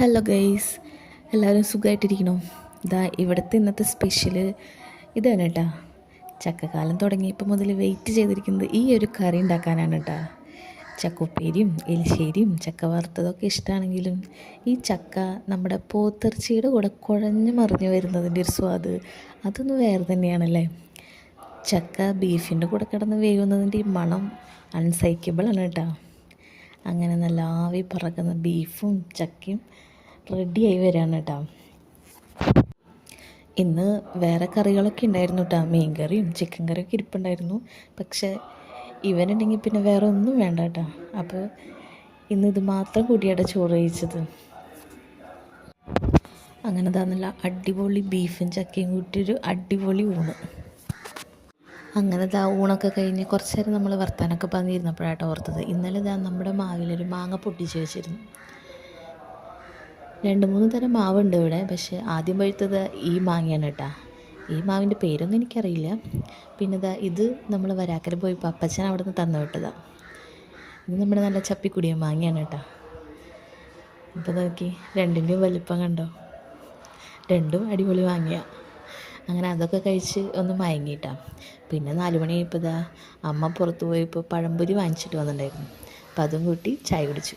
Hello guys, എല്ലാവരും സുഖമായിട്ടിരിക്കണോ? ഇവിടുത്തെ ഇന്നത്തെ സ്പെഷ്യൽ ഇതാണ് കേട്ടോ. ചക്കക്കാലം തുടങ്ങിയപ്പോൾ മുതൽ വെയിറ്റ് ചെയ്തിരിക്കുന്നത് ഈ ഒരു കറി ഉണ്ടാക്കാനാണ് കേട്ടോ. ചക്കുപ്പേരിയും എലിശ്ശേരിയും ചക്ക വറുത്തതൊക്കെ ഇഷ്ടമാണെങ്കിലും ഈ ചക്ക നമ്മുടെ പോത്തിറച്ചിയുടെ കൂടെ കുഴഞ്ഞു മറിഞ്ഞു വരുന്നതിൻ്റെ ഒരു സ്വാദ് അതൊന്ന് വേറെ തന്നെയാണല്ലേ. ചക്ക ബീഫിൻ്റെ കൂടെ കിടന്ന് വേവുന്നതിൻ്റെ ഈ മണം അൺസൈക്കബിളാണ് കേട്ടോ. അങ്ങനെ നല്ല ആവി പറക്കുന്ന ബീഫും ചക്കയും റെഡിയായി വരികയാണ് കേട്ടോ. ഇന്ന് വേറെ കറികളൊക്കെ ഉണ്ടായിരുന്നു കേട്ടോ. മീൻ കറിയും ചിക്കൻ കറിയൊക്കെ ഇരിപ്പുണ്ടായിരുന്നു. പക്ഷേ ഇവനുണ്ടെങ്കിൽ പിന്നെ വേറെ ഒന്നും വേണ്ട കേട്ടോ. അപ്പോൾ ഇന്നിത് മാത്രം കൂട്ടിയാണ് ചോറ് കഴിച്ചത്. അങ്ങനെ നല്ല അടിപൊളി ബീഫും ചക്കയും കൂട്ടിയൊരു അടിപൊളി ഊണ്. അങ്ങനെ ഊണൊക്കെ കഴിഞ്ഞ് കുറച്ച് നേരം നമ്മൾ വർത്താനൊക്കെ പറഞ്ഞിരുന്നപ്പോഴാട്ടോ ഓർത്തത്, ഇന്നലെ നമ്മുടെ മാവിലൊരു മാങ്ങ പൊട്ടിച്ച് വെച്ചിരുന്നു. 2-3 തരം മാവുണ്ട് ഇവിടെ. പക്ഷേ ആദ്യം പഴുത്തത് ഈ മാങ്ങയാണ് കേട്ടോ. ഈ മാവിൻ്റെ പേരൊന്നും എനിക്കറിയില്ല. പിന്നെ ഇത് നമ്മൾ വരാക്കര പോയപ്പോൾ അപ്പച്ചൻ അവിടെ നിന്ന് തന്നു വിട്ടതാണ്. ഇത് നമ്മുടെ നല്ല ചപ്പിക്കുടിയ മാങ്ങയാണ് കേട്ടോ. അപ്പോൾ നോക്കി, രണ്ടിൻ്റെയും വലിപ്പം കണ്ടോ? രണ്ടും അടിപൊളി മാങ്ങയാണ്. അങ്ങനെ അതൊക്കെ കഴിച്ച് ഒന്ന് മയങ്ങിയിട്ടാണ്. പിന്നെ 4 മണിയായപ്പോൾ അമ്മ പുറത്ത് പോയപ്പോൾ പഴംപൊരി വാങ്ങിച്ചിട്ട് വന്നിട്ടുണ്ടായിരുന്നു. അപ്പോൾ അതും കൂട്ടി ചായ കുടിച്ചു.